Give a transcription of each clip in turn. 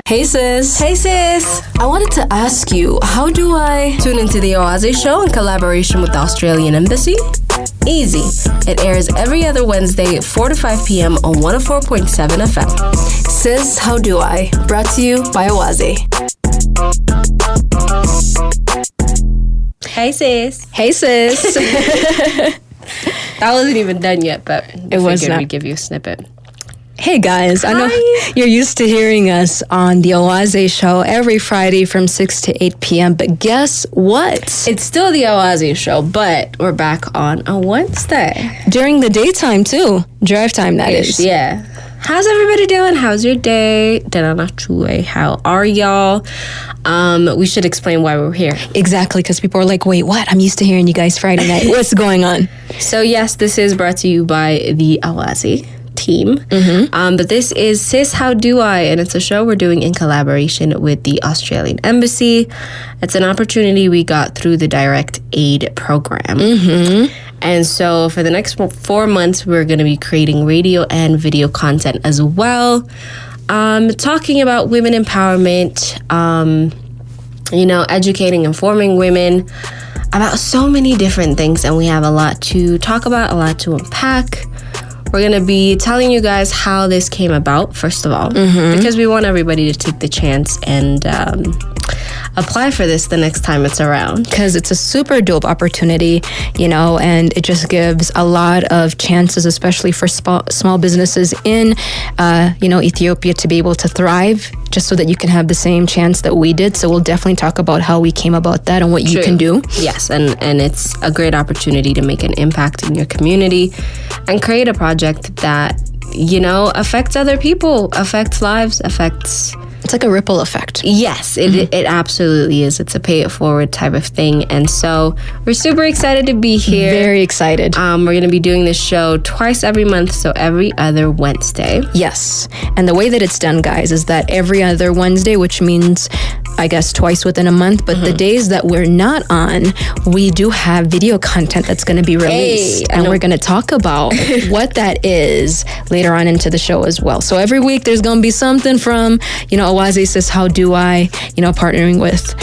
Hey sis. Hey sis. I wanted to ask you, how do I tune into the Oase show in collaboration with the Australian Embassy? Easy. It airs every other Wednesday at 4 to 5 p.m. on 104.7 FM. Sis, how do I? Brought to you by Oase. Hey sis. Hey sis. That wasn't even done yet, but It was figured not. we'd give you a snippet. Hey guys, I know you're used to hearing us on the Oase show every Friday from 6 to 8 p.m., but guess what? It's still the Oase show, but we're back on a Wednesday. During the daytime too. Drive time, that is. Yeah. How's everybody doing? How's your day? How are y'all? We should explain why we're here. Exactly, because people are like, wait, what? I'm used to hearing you guys Friday night. What's going on? So yes, this is brought to you by the Oase team. But this is Sis, How Do I? And it's a show we're doing in collaboration with the Australian Embassy. It's an opportunity we got through the Direct Aid program. And so for the next 4 months, we're going to be creating radio and video content as well. Talking about women empowerment, educating, informing women about so many different things. And we have a lot to talk about, a lot to unpack. We're going to be telling you guys how this came about, first of all, because we want everybody to take the chance and apply for this the next time it's around. Because it's a super dope opportunity, and it just gives a lot of chances, especially for small businesses in, Ethiopia to be able to thrive, just so that you can have the same chance that we did. So we'll definitely talk about how we came about that and what you can do. Yes, and it's a great opportunity to make an impact in your community and create a project that, affects other people, affects lives, affects... It's like a ripple effect. Yes, it absolutely is. It's a pay it forward type of thing. And so we're super excited to be here. Very excited. We're going to be doing this show twice every month, so every other Wednesday. Yes. And the way that it's done, guys, is that every other Wednesday, which means, I guess, twice within a month, but the days that we're not on, we do have video content that's going to be released. And we're going to talk about what that is later on into the show as well. So every week there's going to be something from, Oase Sis, How Do I, partnering with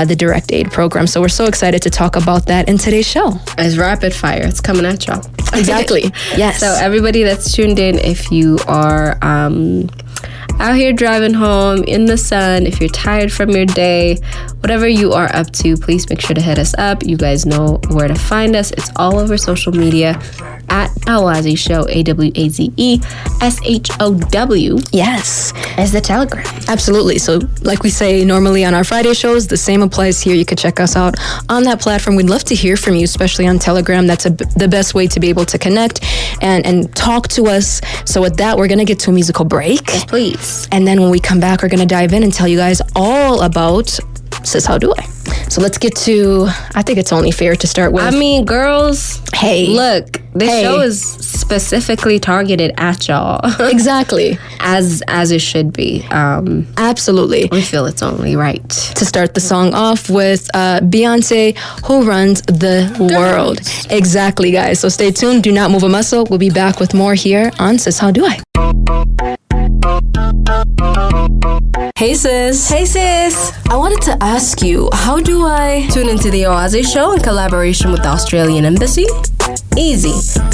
the Direct Aid program. So we're so excited to talk about that in today's show. It's rapid fire. It's coming at y'all. Exactly. Yes. So everybody that's tuned in, if you are out here driving home in the sun, if you're tired from your day, whatever you are up to, please make sure to hit us up. You guys know where to find us. It's all over social media at Oase Show, AWAZESHOW. Yes. As the Telegram. Absolutely. So like we say normally on our Friday shows, the same applies here. You can check us out on that platform. We'd love to hear from you, especially on Telegram. That's the best way to be able to connect and talk to us. So with that, we're going to get to a musical break. Yes, please. And then when we come back, we're going to dive in and tell you guys all about Sis, How Do I? So let's get to, I think it's only fair to start with. I mean, girls, hey, look, this show is specifically targeted at y'all. Exactly. As it should be. Absolutely. We feel it's only right. To start the song off with Beyonce, Who Runs the World. Exactly, guys. So stay tuned. Do not move a muscle. We'll be back with more here on Sis, How Do I? Hey sis. Hey sis. I wanted to ask you, how do I tune into the Oase show in collaboration with the Australian Embassy? Easy.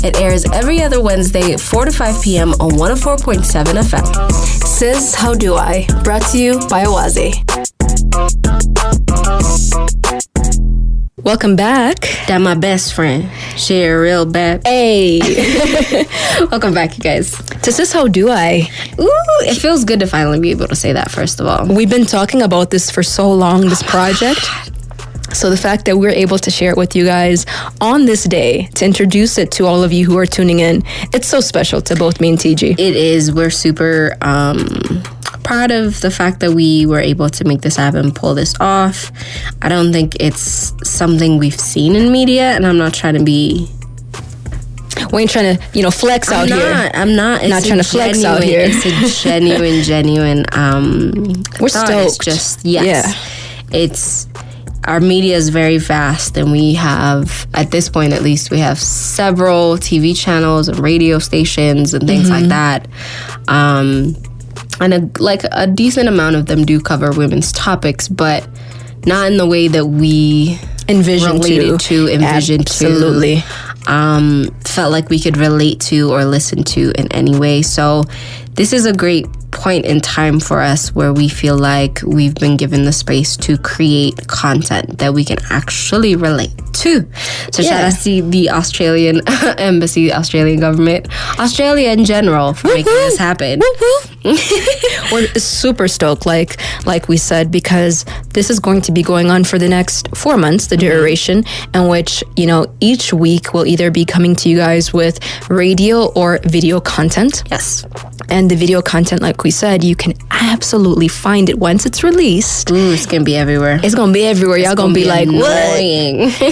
It airs every other Wednesday at 4 to 5 p.m. on 104.7 FM. Sis, how do I? Brought to you by Oase. Welcome back. That my best friend. She a real bad. Hey. Welcome back, you guys. To Sis, How Do I? Ooh, it feels good to finally be able to say that, first of all. We've been talking about this for so long, this project. So the fact that we're able to share it with you guys on this day, to introduce it to all of you who are tuning in, it's so special to both me and TG. It is. We're super proud of the fact that we were able to make this happen, pull this off. I don't think it's something we've seen in media, and I'm not trying to be... We ain't trying to, flex out here. I'm not. It's not trying to flex out here. It's a genuine. We're stoked. It's just, yes. Yeah. It's... Our media is very vast, and we have, at this point at least, we have several TV channels and radio stations and things like that. and a decent amount of them do cover women's topics, but not in the way that we envision to. Absolutely. Felt like we could relate to or listen to in any way. So this is a great point in time for us where we feel like we've been given the space to create content that we can actually relate to. So shout out to the Australian embassy, the Australian government, Australia in general for making this happen. We're super stoked, like we said, because this is going to be going on for the next 4 months, the duration, in which, each week we'll either be coming to you guys with radio or video content. Yes. And the video content, like we said, you can absolutely find it once it's released. It's going to be everywhere. It's going to be everywhere. Y'all going to be like, what?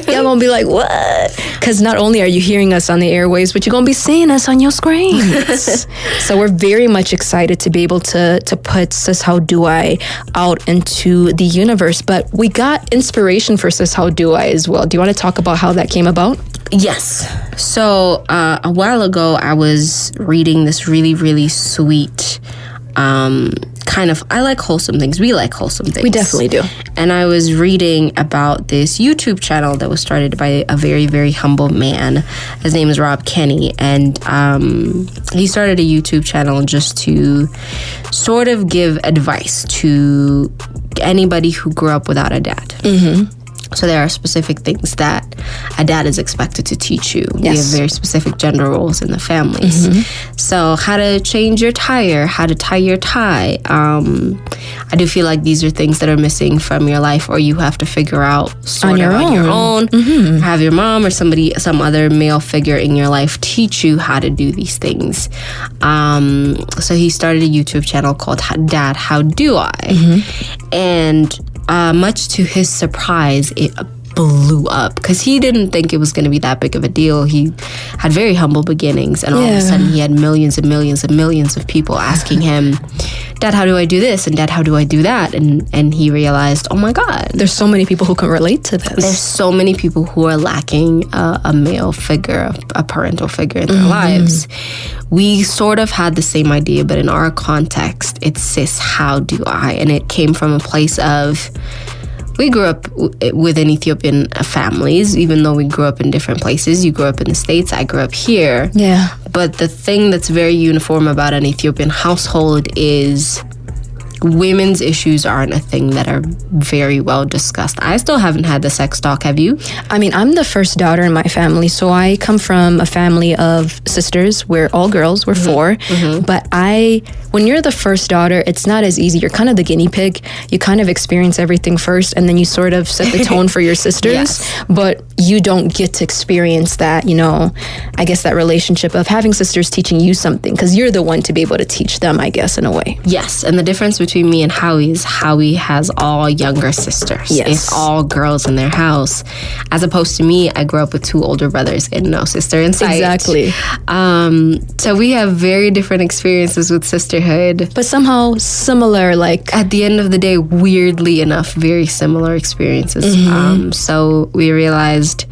Y'all going to be like, what? Because not only are you hearing us on the airwaves, but you're going to be seeing us on your screens. So we're very much excited to be able to put Sis How Do I out into the universe. But we got inspiration for Sis How Do I as well. Do you want to talk about how that came about? Yes. So a while ago, I was reading this really, really sweet I like wholesome things. We like wholesome things. We definitely do. And I was reading about this YouTube channel that was started by a very, very humble man. His name is Rob Kenny. And he started a YouTube channel just to sort of give advice to anybody who grew up without a dad. Mm-hmm. So there are specific things that a dad is expected to teach you. Yes. We have very specific gender roles in the families. Mm-hmm. So how to change your tire, how to tie your tie. I do feel like these are things that are missing from your life, or you have to figure out on your own. Mm-hmm. Have your mom or some other male figure in your life teach you how to do these things. So he started a YouTube channel called Dad, How Do I? Mm-hmm. And much to his surprise, it blew up because he didn't think it was going to be that big of a deal. He had very humble beginnings, and all of a sudden he had millions and millions and millions of people asking him, Dad, how do I do this? And Dad, how do I do that? And he realized, oh my God, there's so many people who can relate to this. There's so many people who are lacking a male figure, a parental figure in their lives. We sort of had the same idea, but in our context, it's Sis, how do I? And it came from a place of, we grew up within Ethiopian families, even though we grew up in different places. You grew up in the States, I grew up here. Yeah. But the thing that's very uniform about an Ethiopian household is women's issues aren't a thing that are very well discussed. I still haven't had the sex talk. Have you? I mean, I'm the first daughter in my family, so I come from a family of sisters. We're all girls. We're four. Mm-hmm. But when you're the first daughter, it's not as easy. You're kind of the guinea pig. You kind of experience everything first, and then you sort of set the tone for your sisters. Yes. But you don't get to experience that, I guess that relationship of having sisters teaching you something, because you're the one to be able to teach them, I guess, in a way. Yes, and the difference between me and Howie is Howie has all younger sisters. Yes. It's all girls in their house. As opposed to me, I grew up with 2 older brothers and no sister in sight. Exactly. So we have very different experiences with sisterhood. But somehow similar, like... At the end of the day, weirdly enough, very similar experiences. Mm-hmm. So we realized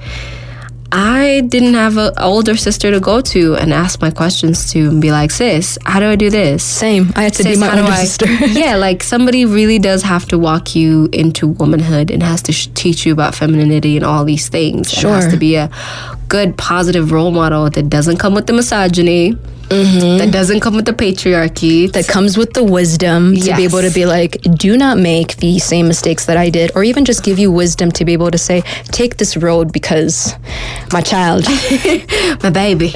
I didn't have an older sister to go to and ask my questions to and be like, Sis, how do I do this? Same. I had to be my older sister. Yeah, like somebody really does have to walk you into womanhood and has to teach you about femininity and all these things. Sure. It has to be a good, positive role model that doesn't come with the misogyny. Mm-hmm. That doesn't come with the patriarchy. That comes with the wisdom to be able to be like, do not make the same mistakes that I did, or even just give you wisdom to be able to say, take this road because my child, my baby.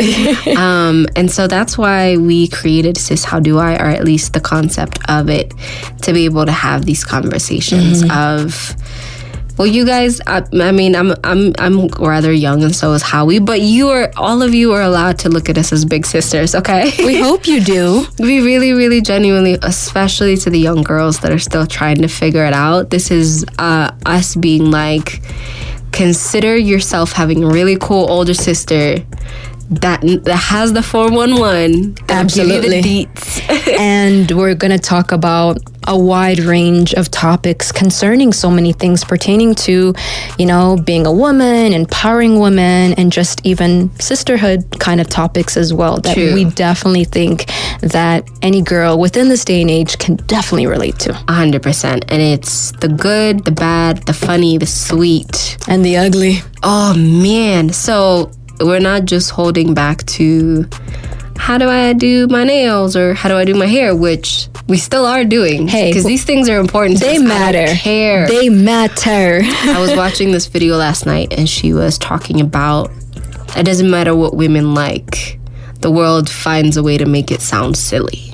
And so that's why we created Sis How Do I, or at least the concept of it, to be able to have these conversations of, well, you guys, I mean, I'm rather young, and so is Howie, but all of you are allowed to look at us as big sisters, okay? We hope you do. We really, really genuinely, especially to the young girls that are still trying to figure it out, this is us being like, consider yourself having a really cool older sister that has the 411. Absolutely. Give you the deets. And we're going to talk about a wide range of topics concerning so many things pertaining to, being a woman, empowering women, and just even sisterhood kind of topics as well that we definitely think that any girl within this day and age can definitely relate to. 100%. And it's the good, the bad, the funny, the sweet, and the ugly. Oh, man. So we're not just holding back to how do I do my nails or how do I do my hair, which we still are doing. Hey, because these things are important. They matter. I don't care. They matter. I was watching this video last night and she was talking about it doesn't matter what women like. The world finds a way to make it sound silly.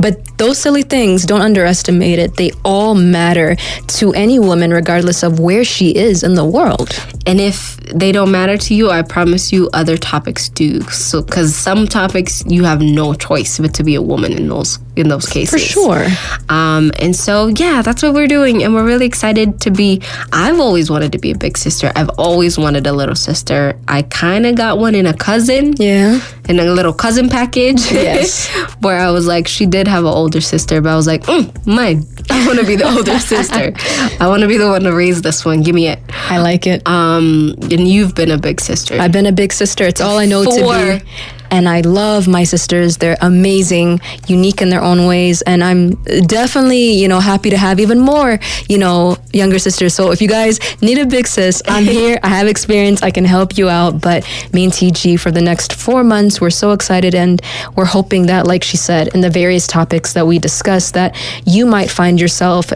But those silly things, don't underestimate it. They all matter to any woman, regardless of where she is in the world. And if they don't matter to you, I promise you other topics do. So, because some topics you have no choice but to be a woman in those cases. For sure. And so, yeah, that's what we're doing. And we're really excited to be. I've always wanted to be a big sister. I've always wanted a little sister. I kind of got one in a cousin. Yeah. In a little cousin package. Yes. Where I was like, she did have an older sister, but I was like, mine. I want to be the older sister. I want to be the one to raise this one. Give me it. I like it. And you've been a big sister. I've been a big sister. It's all I know to be. And I love my sisters. They're amazing, unique in their own ways. And I'm definitely, happy to have even more, younger sisters. So if you guys need a big sis, I'm here. I have experience. I can help you out. But me and TG for the next 4 months, we're so excited. And we're hoping that, like she said, in the various topics that we discussed, that you might find yourself,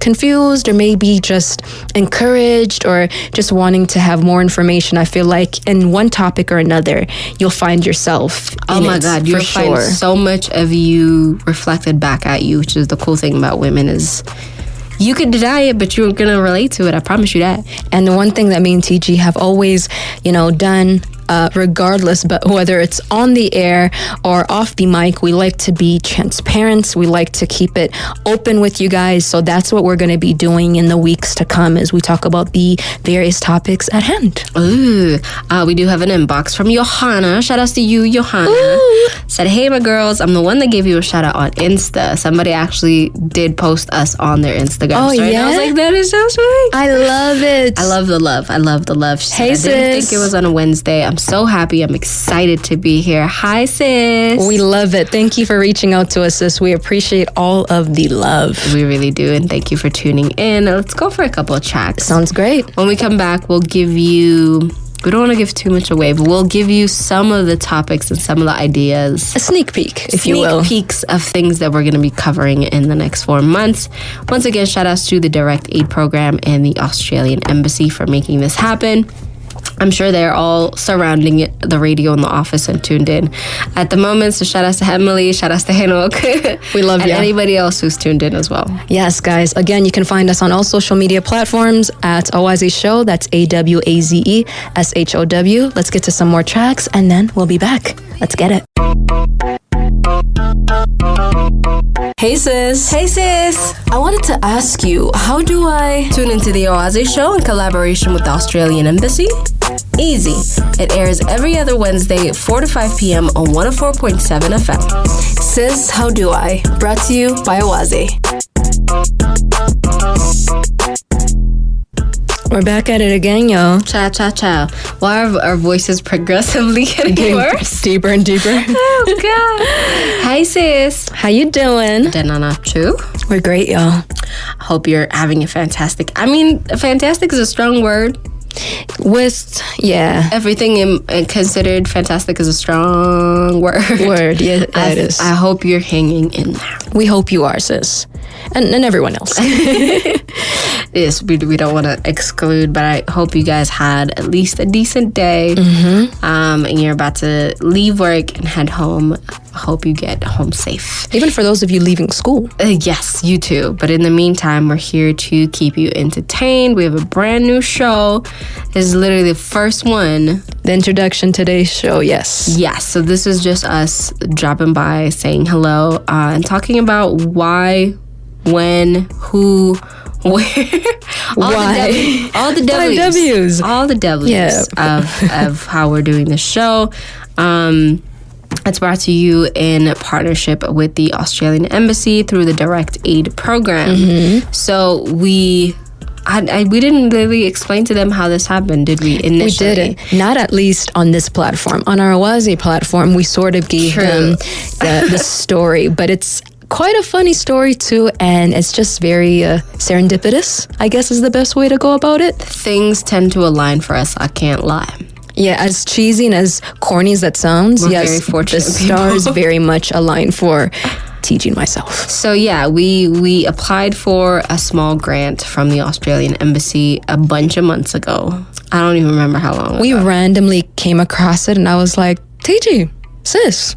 confused or maybe just encouraged or just wanting to have more information. I feel like in one topic or another, you'll find yourself. Oh my God, you'll find so much of you reflected back at you, which is the cool thing about women is you could deny it, but you're going to relate to it. I promise you that. And the one thing that me and TG have always, done, regardless, but whether it's on the air or off the mic, we like to be transparent. We like to keep it open with you guys. So that's what we're going to be doing in the weeks to come as we talk about the various topics at hand. Ooh, we do have an inbox from Johanna. Shout outs to you, Johanna. Ooh. Said, hey, my girls, I'm the one that gave you a shout out on Insta. Somebody actually did post us on their Instagram. Oh, story. yeah? And I was like, that is so sweet. I love it. I love the love. I love the love. She hey, said, I didn't think it was on a Wednesday. I'm so happy. I'm excited to be here. Hi, sis. We love it. Thank you for reaching out to us, sis. We appreciate all of the love. We really do. And thank you for tuning in. Let's go for a couple of tracks. Sounds great. When we come back, we'll give you... We don't want to give too much away, but we'll give you some of the topics and some of the ideas. A sneak peek, if you will. Sneak peeks of things that we're going to be covering in the next 4 months. Once again, shout outs to the Direct Aid Program and the Australian Embassy for making this happen. I'm sure they're all surrounding it, the radio in the office and tuned in at the moment. So shout outs to Emily, shout outs to Hanok. We love you. And anybody else who's tuned in as well. Yes, guys. Again, you can find us on all social media platforms at Awaze Show. That's AWAZESHOW. Let's get to some more tracks and then we'll be back. Let's get it. Hey sis. Hey sis. I wanted to ask you, how do I tune into the Oaze Show in collaboration with the Australian Embassy? Easy. It airs every other Wednesday at 4 to 5 p.m. on 104.7 FM. Sis, how do I? Brought to you by Oaze. We're back at it again, yo. Cha, cha, cha. Why are our voices progressively getting worse? Deeper and deeper. Oh, God. Hi, sis. How you doing? Dananachu. We're great, y'all. Hope you're having a fantastic... fantastic is a strong word. Everything considered, fantastic is a strong word. Yeah, it is. I hope you're hanging in there. We hope you are, sis. And everyone else. Yes, we don't want to exclude, but I hope you guys had at least a decent day. Mm-hmm. And you're about to leave work and head home. I hope you get home safe. Even for those of you leaving school. Yes, you too. But in the meantime, we're here to keep you entertained. We have a brand new show. This is literally the first one. The introduction to today's show, yes. Yes, so this is just us dropping by, saying hello, and talking about why, when, who, where. All the W's. All the W's of how we're doing the show. It's brought to you in partnership with the Australian Embassy through the Direct Aid Program. Mm-hmm. So we we didn't really explain to them how this happened, did we? Initially, we didn't. Not at least on this platform. On our Awazi platform, we sort of gave them the story, but it's quite a funny story too, and it's just very serendipitous, I guess is the best way to go about it. Things tend to align for us, I can't lie. Yeah, as cheesy and as corny as that sounds, We're yes, very fortunate the stars very much align for TG and myself. So yeah, we applied for a small grant from the Australian Embassy a bunch of months ago. I don't even remember how long We ago. randomly came across it, and I was like, TG, sis,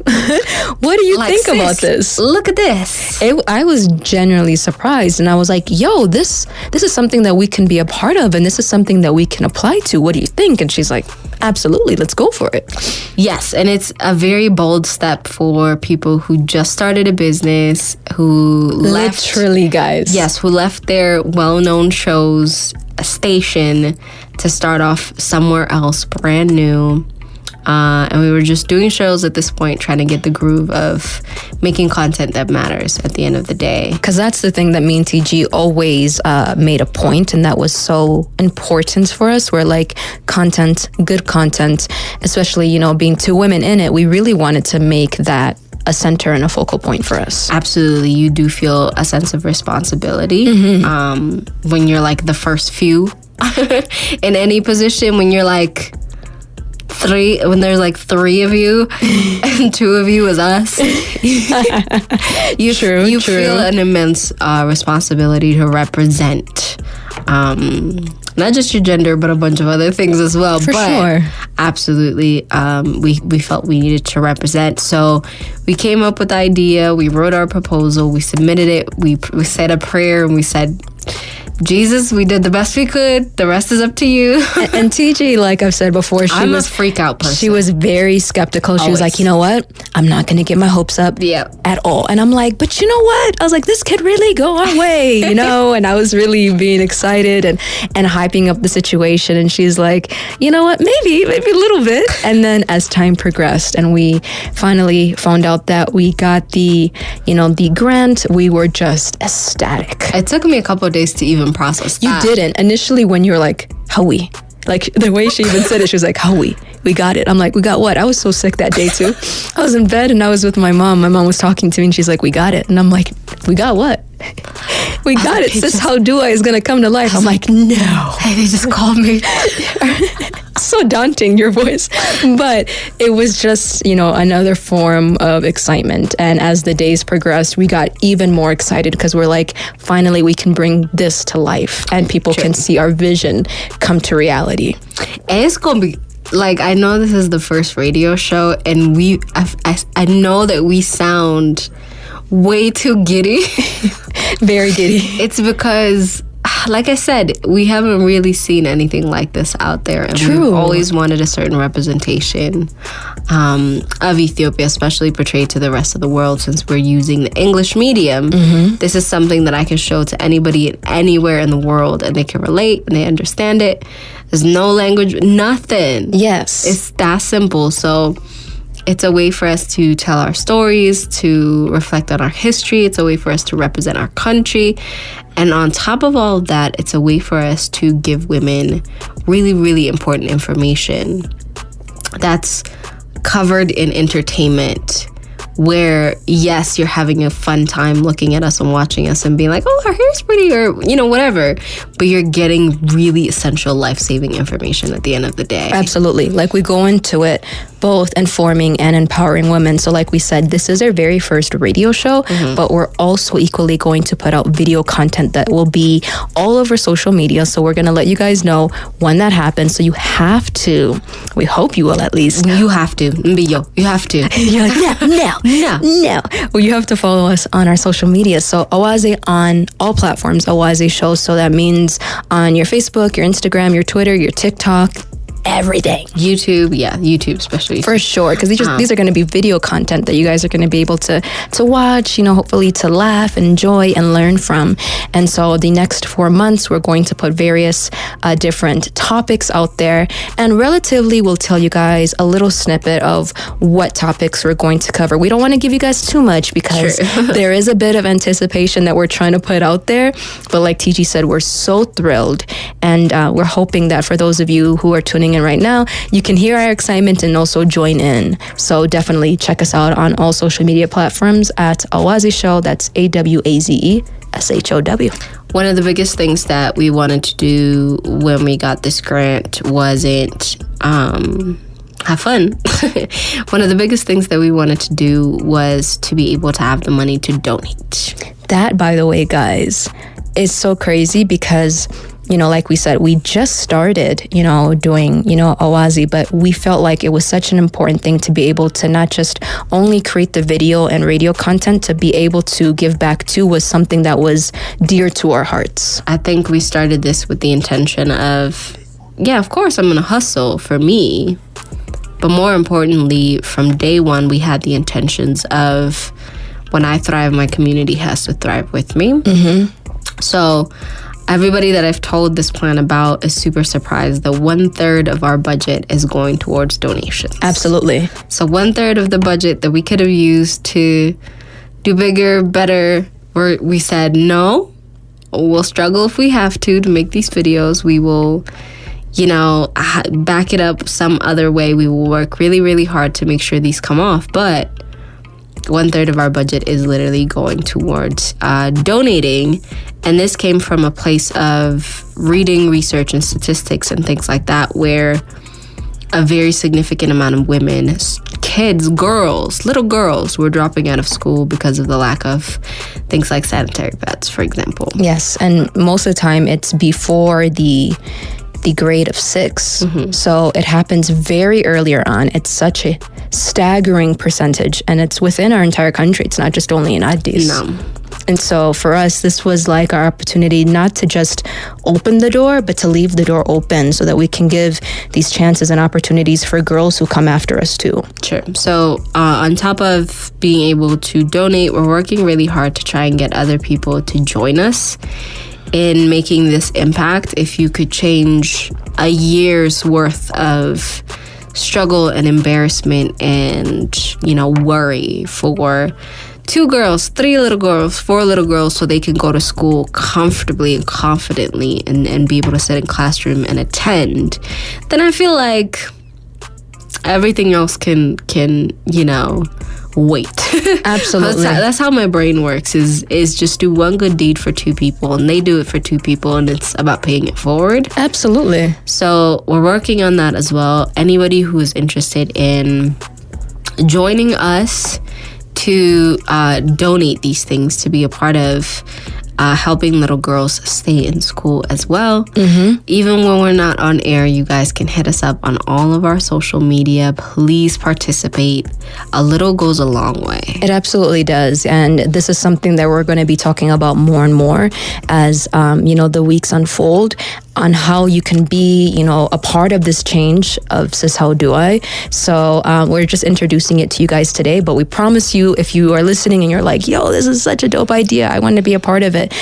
what do you think sis, about this? Look at this. I was genuinely surprised, and I was like, yo, this is something that we can be a part of, and this is something that we can apply to. What do you think? And she's like, absolutely, let's go for it. Yes, and it's a very bold step for people who just started a business, who left. Literally, guys. Yes, who left their well-known shows, a station, to start off somewhere else, brand new. And we were just doing shows at this point, trying to get the groove of making content that matters at the end of the day. Because that's the thing that me and TG always made a point, and that was so important for us. We're like, content, good content, especially, you know, being two women in it, we really wanted to make that a center and a focal point for us. Absolutely. You do feel a sense of responsibility when you're like the first few in any position, when you're like when there's like 3 of you and 2 of you is us. you feel an immense responsibility to represent not just your gender, but a bunch of other things as well. For sure. Absolutely. We felt we needed to represent. So we came up with the idea. We wrote our proposal. We submitted it. We said a prayer, and we said, Jesus, we did the best we could. The rest is up to you. And TG, like I've said before, she was a freak out person. She was very skeptical. She Always. was like, you know what? I'm not going to get my hopes up at all. And I'm like, but you know what? I was like, this could really go our way, you know? And I was really being excited and hyping up the situation. And she's like, you know what? Maybe a little bit. And then as time progressed and we finally found out that we got the grant, we were just ecstatic. It took me a couple of days to even process that. You didn't. Initially, when you're like, how we? Like, the way she even said it, she was like, how we? We got it. I'm like, we got what? I was so sick that day, too. I was in bed, and I was with my mom. My mom was talking to me, and she's like, we got it. And I'm like, we got what? We got it. Sis, how do I is going to come to life. I'm like, no. Hey, they just called me. So daunting, your voice. But it was just, another form of excitement. And as the days progressed, we got even more excited because we're like, finally, we can bring this to life and people can see our vision come to reality. And it's going to be, like, I know this is the first radio show, and I know that we sound way too giddy. Very giddy. It's because, like I said, we haven't really seen anything like this out there. And we've always wanted a certain representation of Ethiopia, especially portrayed to the rest of the world, since we're using the English medium. Mm-hmm. This is something that I can show to anybody anywhere in the world, and they can relate and they understand it. There's no language, nothing. Yes. It's that simple. So it's a way for us to tell our stories, to reflect on our history. It's a way for us to represent our country. And on top of all of that, it's a way for us to give women really, really important information that's covered in entertainment, where, yes, you're having a fun time looking at us and watching us and being like, oh, our hair's pretty, or, whatever. But you're getting really essential life-saving information at the end of the day. Absolutely. Like, we go into it both informing and empowering women. So like we said, this is our very first radio show, but we're also equally going to put out video content that will be all over social media. So we're going to let you guys know when that happens. So you have to, we hope you will at least. You have to. You have to. You're like, no. Well, you have to follow us on our social media. So Awazi on all platforms, Awazi Show. So that means on your Facebook, your Instagram, your Twitter, your TikTok, everything. YouTube especially. For sure, because these are going to be video content that you guys are going to be able to watch, hopefully to laugh, enjoy, and learn from. And so the next 4 months, we're going to put various different topics out there, and relatively we'll tell you guys a little snippet of what topics we're going to cover. We don't want to give you guys too much because there is a bit of anticipation that we're trying to put out there. But like TG said, we're so thrilled, and we're hoping that for those of you who are tuning in right now, you can hear our excitement and also join in. So definitely check us out on all social media platforms at Awaze Show. That's AWAZESHOW. One of the biggest things that we wanted to do when we got this grant wasn't have fun. One of the biggest things that we wanted to do was to be able to have the money to donate. That, by the way, guys, is so crazy because, like we said, we just started, doing, Awaze, but we felt like it was such an important thing to be able to not just only create the video and radio content, to be able to give back to was something that was dear to our hearts. I think we started this with the intention of, of course I'm going to hustle for me. But more importantly, from day one, we had the intentions of when I thrive, my community has to thrive with me. Mm-hmm. So everybody that I've told this plan about is super surprised that 1/3 of our budget is going towards donations. Absolutely. So 1/3 of the budget that we could have used to do bigger, better, we said, no, we'll struggle if we have to make these videos. We will, back it up some other way. We will work really, really hard to make sure these come off. But 1/3 of our budget is literally going towards donating. And this came from a place of reading research and statistics and things like that, where a very significant amount of women, kids, girls, little girls were dropping out of school because of the lack of things like sanitary pads, for example. Yes, and most of the time it's before the grade of 6. Mm-hmm. So it happens very earlier on. It's such a staggering percentage, and it's within our entire country. It's not just only in Addis. No. And so for us, this was like our opportunity not to just open the door, but to leave the door open so that we can give these chances and opportunities for girls who come after us too. Sure. So on top of being able to donate, we're working really hard to try and get other people to join us in making this impact. If you could change a year's worth of struggle and embarrassment and, worry for 2 girls, 3 little girls, 4 little girls, so they can go to school comfortably and confidently and be able to sit in classroom and attend, then I feel like everything else can wait. Absolutely. That's how my brain works, is just do one good deed for 2 people, and they do it for 2 people, and it's about paying it forward. Absolutely. So we're working on that as well. Anybody who is interested in joining us to donate these things, to be a part of helping little girls stay in school as well. Mm-hmm. Even when we're not on air, you guys can hit us up on all of our social media. Please participate. A little goes a long way. It absolutely does. And this is something that we're going to be talking about more and more as, the weeks unfold, on how you can be, a part of this change of Sis How Do I. So we're just introducing it to you guys today, but we promise you, if you are listening and you're like, yo, this is such a dope idea, I want to be a part of it,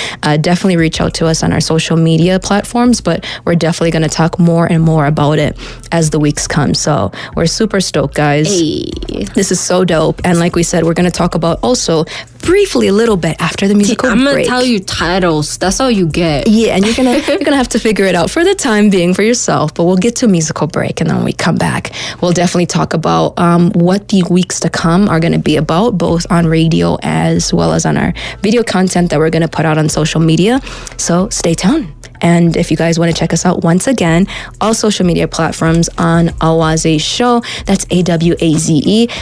definitely reach out to us on our social media platforms, but we're definitely going to talk more and more about it as the weeks come. So we're super stoked, guys. Hey. This is so dope. And like we said, we're going to talk about also briefly a little bit after the musical break. I'm going to tell you titles. That's all you get. Yeah, and you're going to have to figure it out for the time being for yourself, but we'll get to a musical break, and then when we come back, we'll definitely talk about what the weeks to come are going to be about, both on radio as well as on our video content that we're going to put out on social media. So stay tuned. And if you guys want to check us out, once again, all social media platforms on Awaze Show. That's AWAZESHOW.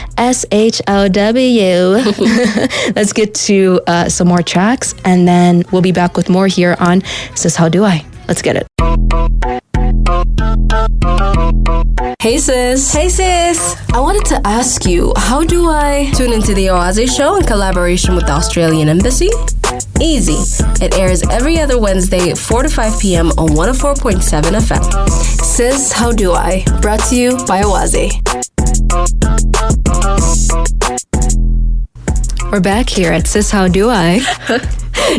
Let's get to some more tracks, and then we'll be back with more here on Sis How Do I. Let's get it. Hey sis. Hey sis. I wanted to ask you, how do I tune into the Awaze Show in collaboration with the Australian Embassy? Easy. It airs every other Wednesday at 4 to 5 p.m. on 104.7 FM. Sis, How Do I? Brought to you by Awaze. We're back here at Sis, How Do I?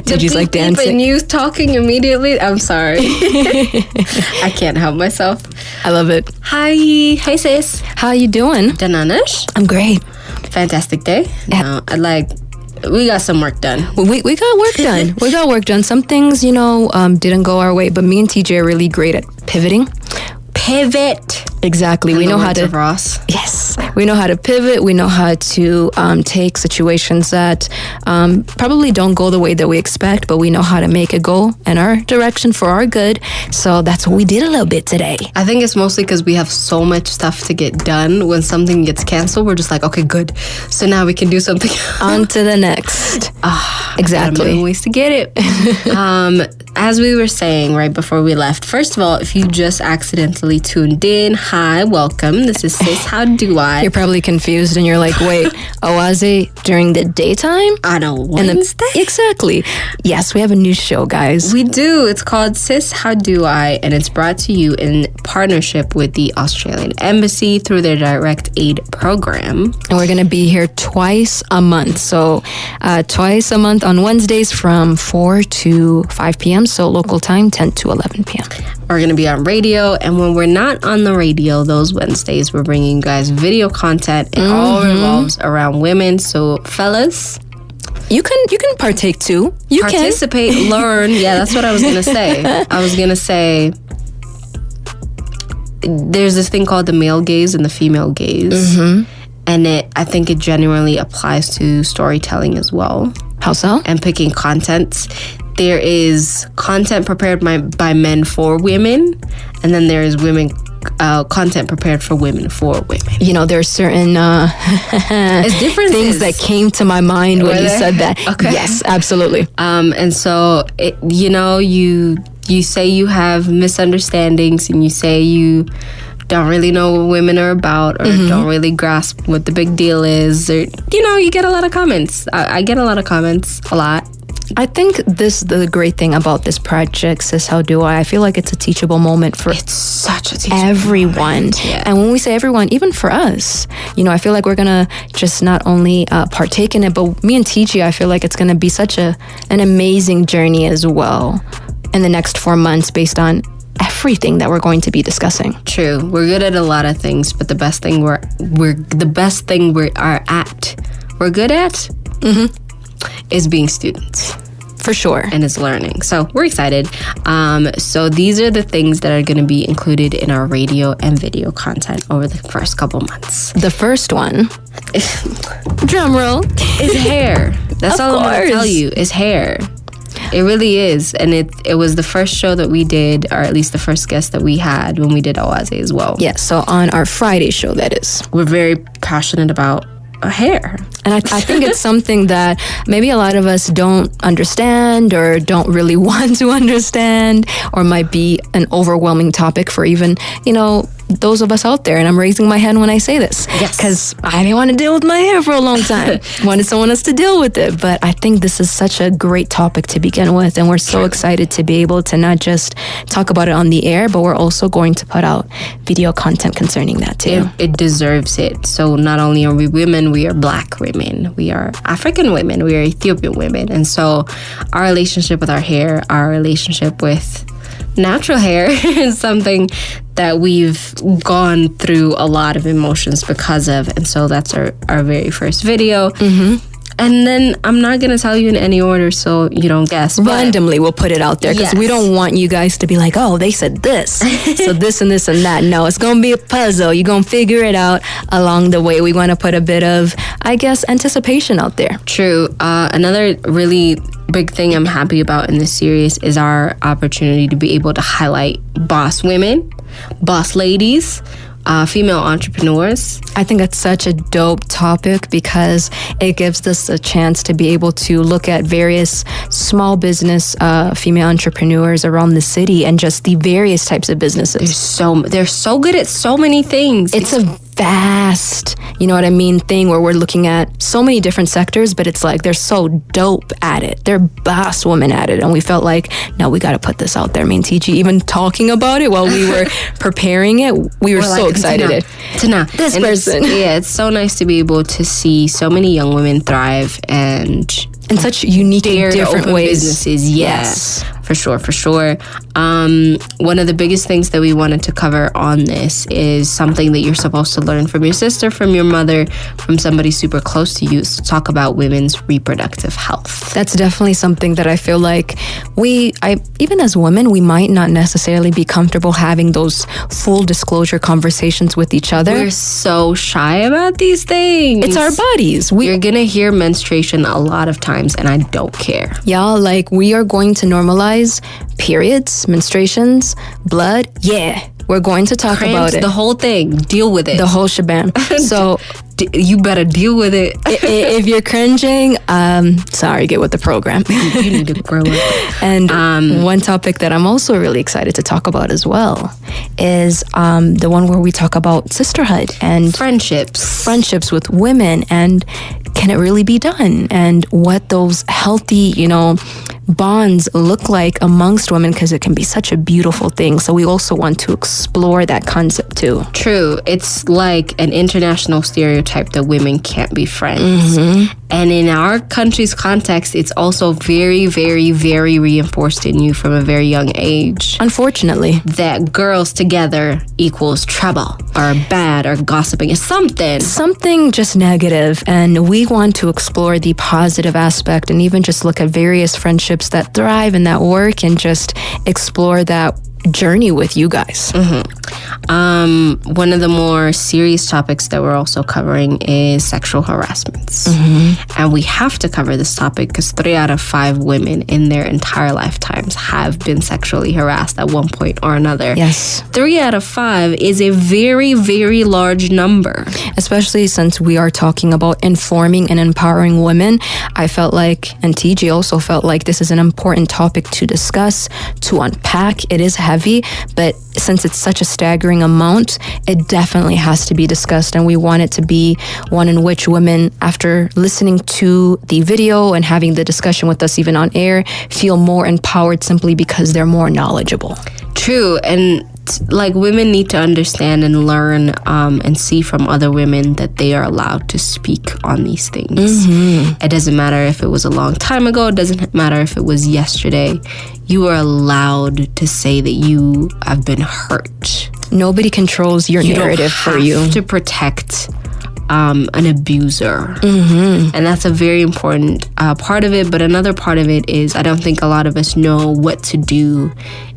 Did you like dancing? And you talking immediately? I'm sorry. I can't help myself. I love it. Hi. Hey, sis. How you doing? Dananesh. I'm great. Fantastic day. Yeah. We got some work done. We got work done. We got work done. Some things, didn't go our way, but me and TJ are really great at pivoting. Pivot. Exactly. We know how to. Ross. Yes, we know how to pivot. We know how to take situations that probably don't go the way that we expect, but we know how to make it go in our direction for our good. So that's what we did a little bit today. I think it's mostly because we have so much stuff to get done. When something gets canceled, we're just like, okay, good. So now we can do something. On to the next. Exactly. Ways to get it. As we were saying right before we left, first of all, if you just accidentally tuned in, hi, welcome. This is Sis, How Do I? You're probably confused and you're like, wait, Awaze during the daytime? On a Wednesday? Exactly. Yes, we have a new show, guys. We do. It's called Sis, How Do I? And it's brought to you in partnership with the Australian Embassy through their Direct Aid program. And we're going to be here twice a month. So twice a month on Wednesdays from 4 to 5 p.m. So local time, 10 to 11 p.m. We're going to be on radio. And when we're not on the radio those Wednesdays, we're bringing you guys video content. It all revolves around women. So fellas, you can partake too. You participate, learn. Yeah, that's what I was going to say. I was going to say there's this thing called the male gaze and the female gaze. And I think it genuinely applies to storytelling as well. How so? And picking content. There is content prepared by men for women, and then there is content prepared for women for women. There are certain things that came to my mind when you said that. Okay. Yes, absolutely. And so, you say you have misunderstandings, and you say you don't really know what women are about, or don't really grasp what the big deal is, or you get a lot of comments. I get a lot of comments, a lot. I think the great thing about this project, Sis, How Do I feel like it's a teachable moment for it's such a teachable everyone. Moment, yeah. And when we say everyone, even for us, I feel like we're going to just not only partake in it, but me and TG, I feel like it's going to be such an amazing journey as well in the next 4 months based on everything that we're going to be discussing. True. We're good at a lot of things, but the best thing we're good at is being students. For sure. And it's learning. So we're excited. So these are the things that are going to be included in our radio and video content over the first couple months. The first one, drum roll, is hair. That's all I'm going to tell you, is hair. It really is. And it was the first show that we did, or at least the first guest that we had when we did Awaze as well. Yeah, so on our Friday show, that is. We're very passionate about hair. And I think it's something that maybe a lot of us don't understand or don't really want to understand, or might be an overwhelming topic for even, those of us out there. And I'm raising my hand when I say this. Yes. Because I didn't want to deal with my hair for a long time. Wanted someone else to deal with it. But I think this is such a great topic to begin with. And we're so excited to be able to not just talk about it on the air, but we're also going to put out video content concerning that too. It deserves it. So not only are we women, we are Black women. We are African women. We are Ethiopian women. And so our relationship with our hair, our relationship with natural hair is something that we've gone through a lot of emotions because of. And so that's our very first video. And then I'm not going to tell you in any order so you don't guess. Randomly, we'll put it out there because we don't want you guys to be like, oh, they said this. So this and this and that. No, it's going to be a puzzle. You're going to figure it out along the way. We want to put a bit of, I guess, anticipation out there. True. Another really big thing I'm happy about in this series is our opportunity to be able to highlight boss women, boss ladies, female entrepreneurs. I think that's such a dope topic because it gives us a chance to be able to look at various small business female entrepreneurs around the city and just the various types of businesses. They're so good at so many things. It's a vast, you know what I mean, thing where we're looking at so many different sectors, but it's like they're so dope at it. They're boss women at it. And we felt like, no, we got to put this out there. I mean, TG, even talking about it while we were preparing it, we were so excited. Tana, this person. It's so nice to be able to see so many young women thrive and in such unique and different ways. Businesses. Yes. For sure. One of the biggest things that we wanted to cover on this is something that you're supposed to learn from your sister, from your mother, from somebody super close to you, is to talk about women's reproductive health. That's definitely something that I feel like even as women, we might not necessarily be comfortable having those full disclosure conversations with each other. We're so shy about these things. It's our bodies. You're gonna hear menstruation a lot of times, and I don't care. Y'all, like, we are going to normalize periods, menstruations, blood. Yeah, we're going to talk about it. The whole thing. Deal with it. The whole shebang. So you better deal with it. If you're cringing, sorry, get with the program. You need to grow up. And one topic that I'm also really excited to talk about as well is the one where we talk about sisterhood and friendships with women, and can it really be done, and what those healthy, bonds look like amongst women, because it can be such a beautiful thing. So we also want to explore that concept too. True. It's like an international stereotype that women can't be friends. Mm-hmm. And in our country's context, it's also very, very, very reinforced in you from a very young age. Unfortunately. That girls together equals trouble or bad or gossiping. It's something. Something just negative. And we want to explore the positive aspect and even just look at various friendships that thrive and that work, and just explore that journey with you guys. Mm-hmm. One of the more serious topics that we're also covering is sexual harassments. Mm-hmm. And we have to cover this topic because 3 out of 5 women in their entire lifetimes have been sexually harassed at one point or another. Yes. 3 out of 5 is a very, very large number. Especially since we are talking about informing and empowering women. I felt like, and TG also felt like, this is an important topic to discuss, to unpack. It is heavy, but since it's such a staggering amount, it definitely has to be discussed. And we want it to be one in which women, after listening to the video and having the discussion with us even on air, feel more empowered simply because they're more knowledgeable. True. And like, women need to understand and learn and see from other women that they are allowed to speak on these things. Mm-hmm. It doesn't matter if it was a long time ago. It doesn't matter if it was yesterday. You are allowed to say that you have been hurt. Nobody controls your narrative for you. You have to protect an abuser. Mm-hmm. And that's a very important part of it. But another part of it is, I don't think a lot of us know what to do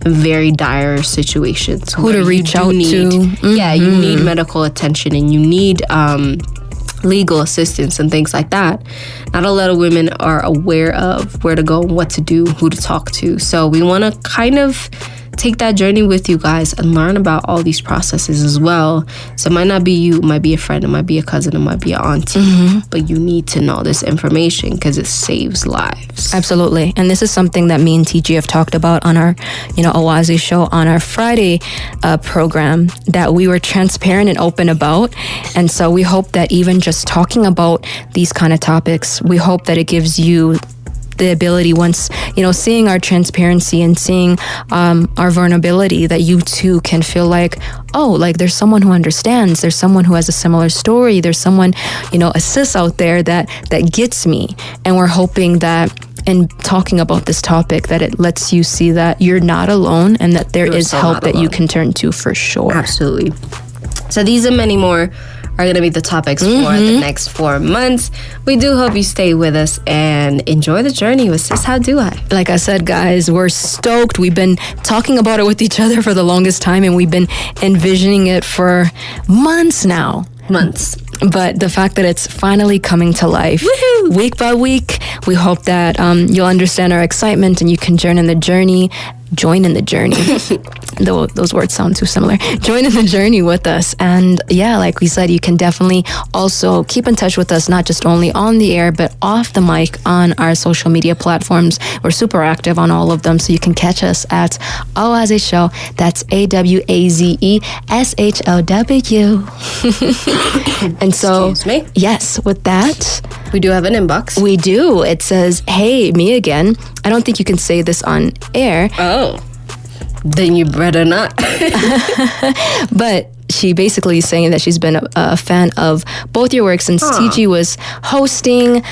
in very dire situations. Who to reach out to. Mm-hmm. Yeah, you need medical attention, and you need legal assistance and things like that. Not a lot of women are aware of where to go, what to do, who to talk to. So we want to kind of take that journey with you guys and learn about all these processes as well. So it might not be you, it might be a friend, it might be a cousin, it might be an auntie, but you need to know this information because it saves lives. Absolutely. And this is something that me and TG have talked about on our, Awazi show on our Friday program, that we were transparent and open about. And so we hope that even just talking about these kind of topics, we hope that it gives you the ability, once seeing our transparency and seeing our vulnerability, that you too can feel like, oh, like there's someone who understands, there's someone who has a similar story, there's someone, a sis out there that gets me. And we're hoping that in talking about this topic, that it lets you see that you're not alone, and that there is help that you can turn to for sure. Absolutely. So these and many more are going to be the topics for the next 4 months. We do hope you stay with us and enjoy the journey with Sis How Do I. Like I said, guys, we're stoked. We've been talking about it with each other for the longest time, and we've been envisioning it for months now. But the fact that it's finally coming to life, week by week, we hope that you'll understand our excitement and you can join in the journey. join in the journey. Though those words sound too similar. Join in the journey with us. And yeah, like we said, you can definitely also keep in touch with us, not just only on the air, but off the mic on our social media platforms. We're super active on all of them. So you can catch us at Awaze Show. That's AWAZESHOW. And so, Excuse me? yes, with that, We do have an inbox. we do. It says, hey, me again. I don't think you can say this on air, Oh. Then you better not. but she basically is saying that she's been a fan of both your works since TG was hosting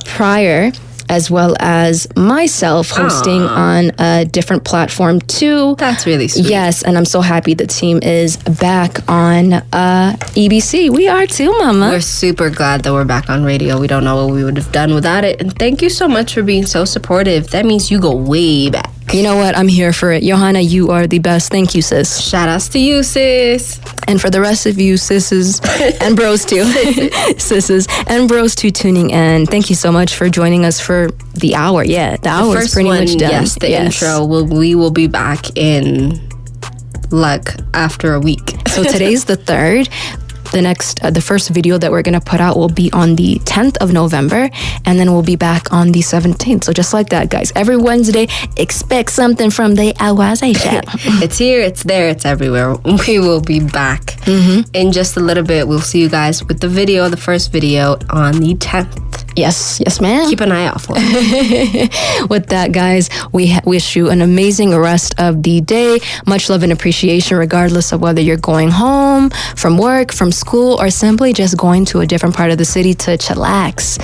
prior, as well as myself hosting on a different platform too. That's really sweet. Yes, and I'm so happy the team is back on EBC. We are too, Mama. We're super glad that we're back on radio. We don't know what we would have done without it. And thank you so much for being so supportive. That means you go way back. You know what? I'm here for it. Johanna, you are the best. Thank you, sis. Shout outs to you, sis. And for the rest of you, sisses and bros too. Sisses and bros too tuning in. Thank you so much for joining us for the hour. Yeah, the hour is pretty much done. Yes, the intro. We will be back in after a week. So today's the 3rd. The first video that we're going to put out will be on the 10th of November, and then we'll be back on the 17th. So just like that, guys, every Wednesday, expect something from the Awaze Show. It's here, it's there, it's everywhere. We will be back in just a little bit. We'll see you guys with the first video on the 10th. Yes, ma'am. Keep an eye out for it. With that, guys, we wish you an amazing rest of the day. Much love and appreciation, regardless of whether you're going home from work, from school, or simply just going to a different part of the city to chillax.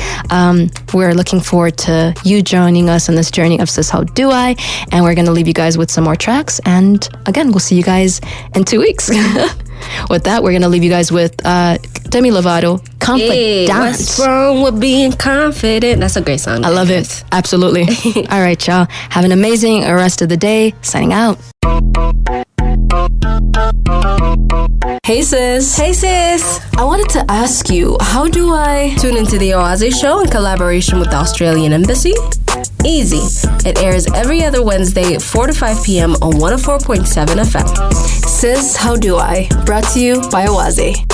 We're looking forward to you joining us on this journey of Sis How Do I, and we're going to leave you guys with some more tracks. And again, we'll see you guys in 2 weeks. With that, we're going to leave you guys with Demi Lovato, Confidant. Hey, what's wrong with being confident? That's a great song. I love it. Absolutely. All right, y'all. Have an amazing rest of the day. Signing out. Hey sis. Hey sis. I wanted to ask you, how do I tune into the Awaze Show in collaboration with the Australian Embassy? Easy. It airs every other Wednesday, 4 to 5 p.m. on 104.7 FM. Sis, how do I? Brought to you by Awaze.